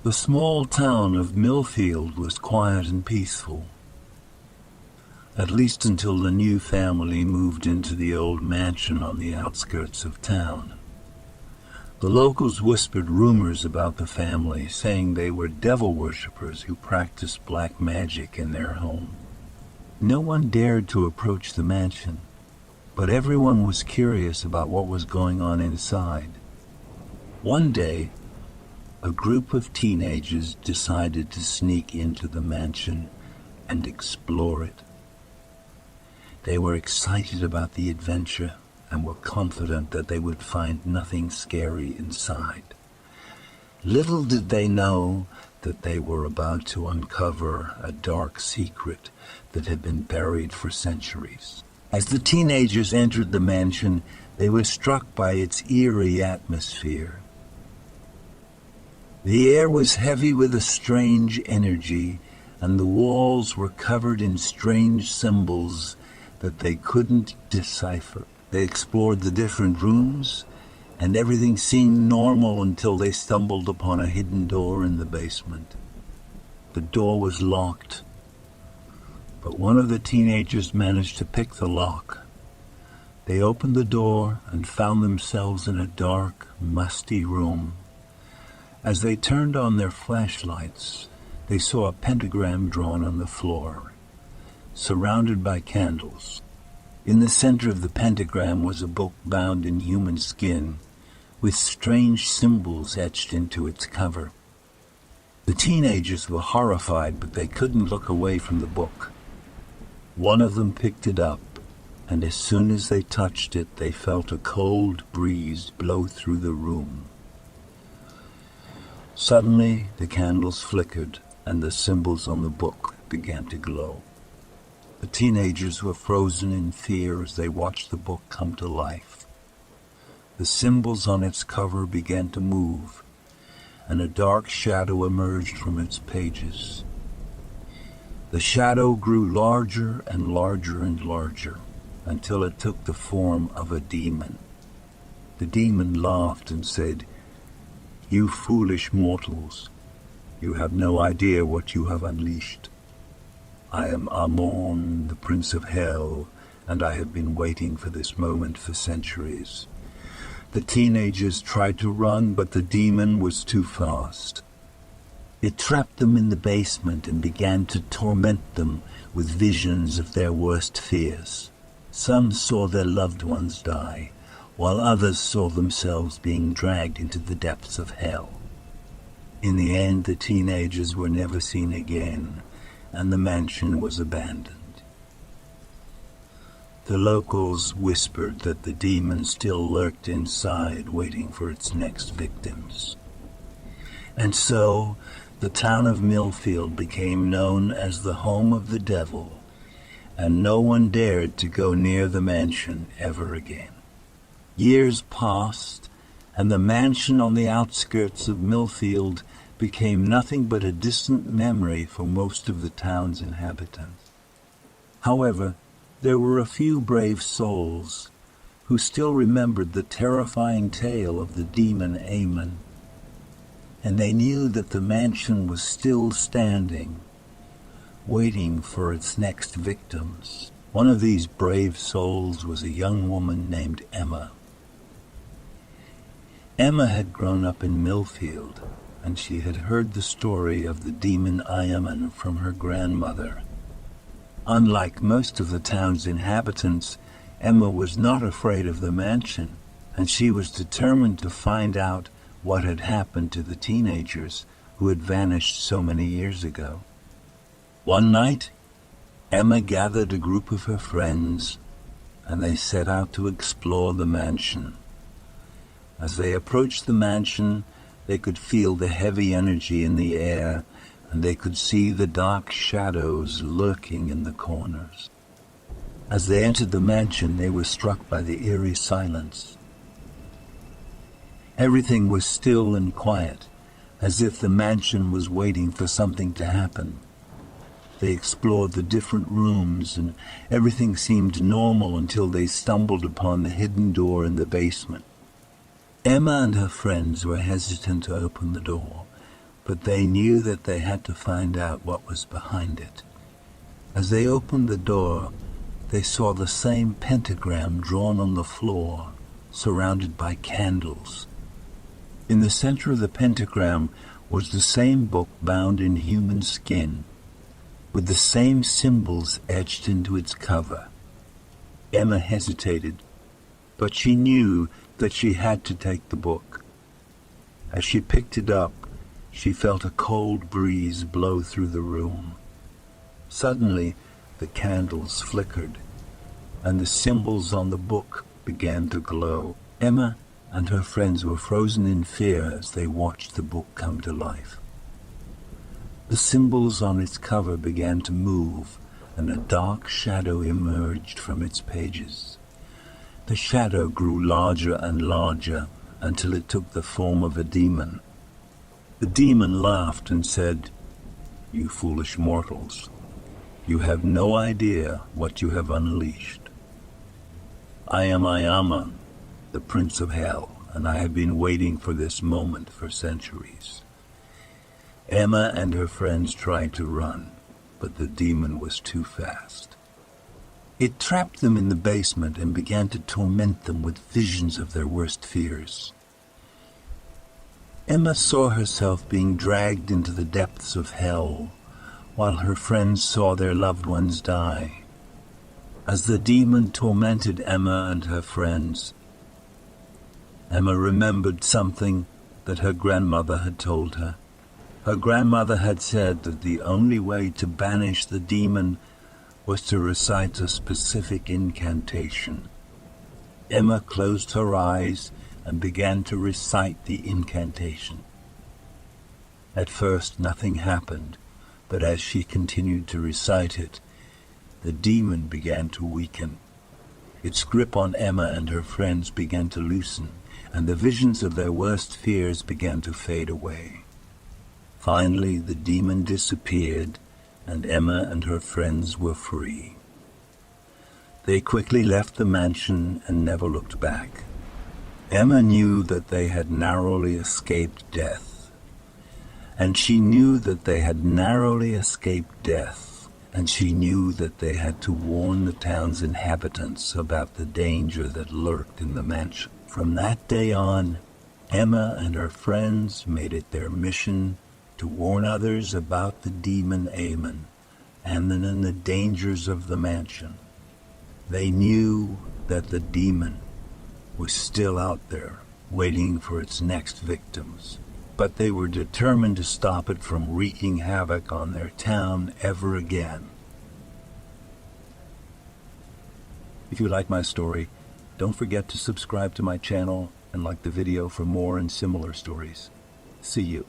The small town of Millfield was quiet and peaceful, at least until the new family moved into the old mansion on the outskirts of town. The locals whispered rumors about the family, saying they were devil worshippers who practiced black magic in their home. No one dared to approach the mansion, but everyone was curious about what was going on inside. One day, a group of teenagers decided to sneak into the mansion and explore it. They were excited about the adventure and were confident that they would find nothing scary inside. Little did they know that they were about to uncover a dark secret that had been buried for centuries. As the teenagers entered the mansion, they were struck by its eerie atmosphere. The air was heavy with a strange energy, and the walls were covered in strange symbols that they couldn't decipher. They explored the different rooms, and everything seemed normal until they stumbled upon a hidden door in the basement. The door was locked, but one of the teenagers managed to pick the lock. They opened the door and found themselves in a dark, musty room. As they turned on their flashlights, they saw a pentagram drawn on the floor, surrounded by candles. In the center of the pentagram was a book bound in human skin, with strange symbols etched into its cover. The teenagers were horrified, but they couldn't look away from the book. One of them picked it up, and as soon as they touched it, they felt a cold breeze blow through the room. Suddenly, the candles flickered, and the symbols on the book began to glow. The teenagers were frozen in fear as they watched the book come to life. The symbols on its cover began to move, and a dark shadow emerged from its pages. The shadow grew larger and larger and larger, until it took the form of a demon. The demon laughed and said, "You foolish mortals, you have no idea what you have unleashed. I am Aamon, the Prince of Hell, and I have been waiting for this moment for centuries." The teenagers tried to run, but the demon was too fast. It trapped them in the basement and began to torment them with visions of their worst fears. Some saw their loved ones die, while others saw themselves being dragged into the depths of hell. In the end, the teenagers were never seen again, and the mansion was abandoned. The locals whispered that the demon still lurked inside, waiting for its next victims. And so, the town of Millfield became known as the home of the devil, and no one dared to go near the mansion ever again. Years passed, and the mansion on the outskirts of Millfield became nothing but a distant memory for most of the town's inhabitants. However, there were a few brave souls who still remembered the terrifying tale of the Demon Aamon, and they knew that the mansion was still standing, waiting for its next victims. One of these brave souls was a young woman named Emma. Emma had grown up in Millfield, and she had heard the story of the Demon Aamon from her grandmother. Unlike most of the town's inhabitants, Emma was not afraid of the mansion, and she was determined to find out what had happened to the teenagers who had vanished so many years ago. One night, Emma gathered a group of her friends, and they set out to explore the mansion. As they approached the mansion, they could feel the heavy energy in the air, and they could see the dark shadows lurking in the corners. As they entered the mansion, they were struck by the eerie silence. Everything was still and quiet, as if the mansion was waiting for something to happen. They explored the different rooms, and everything seemed normal until they stumbled upon the hidden door in the basement. Emma and her friends were hesitant to open the door, but they knew that they had to find out what was behind it. As they opened the door, they saw the same pentagram drawn on the floor, surrounded by candles. In the center of the pentagram was the same book bound in human skin, with the same symbols etched into its cover. Emma hesitated, but she knew that she had to take the book. As she picked it up, she felt a cold breeze blow through the room. Suddenly, the candles flickered, and the symbols on the book began to glow. Emma and her friends were frozen in fear as they watched the book come to life. The symbols on its cover began to move, and a dark shadow emerged from its pages. The shadow grew larger and larger until it took the form of a demon. The demon laughed and said, "You foolish mortals, you have no idea what you have unleashed. I am Aamon, the Prince of Hell, and I have been waiting for this moment for centuries." Emma and her friends tried to run, but the demon was too fast. It trapped them in the basement and began to torment them with visions of their worst fears. Emma saw herself being dragged into the depths of hell, while her friends saw their loved ones die. As the demon tormented Emma and her friends, Emma remembered something that her grandmother had told her. Her grandmother had said that the only way to banish the demon was to recite a specific incantation. Emma closed her eyes and began to recite the incantation. At first, nothing happened, but as she continued to recite it, the demon began to weaken. Its grip on Emma and her friends began to loosen, and the visions of their worst fears began to fade away. Finally, the demon disappeared, and Emma and her friends were free. They quickly left the mansion and never looked back. Emma knew that they had narrowly escaped death, and she knew that they had narrowly escaped death, and she knew that they had to warn the town's inhabitants about the danger that lurked in the mansion. From that day on, Emma and her friends made it their mission to warn others about the Demon Aamon and then the dangers of the mansion. They knew that the demon was still out there, waiting for its next victims, but they were determined to stop it from wreaking havoc on their town ever again. If you like my story, don't forget to subscribe to my channel and like the video for more and similar stories. See you.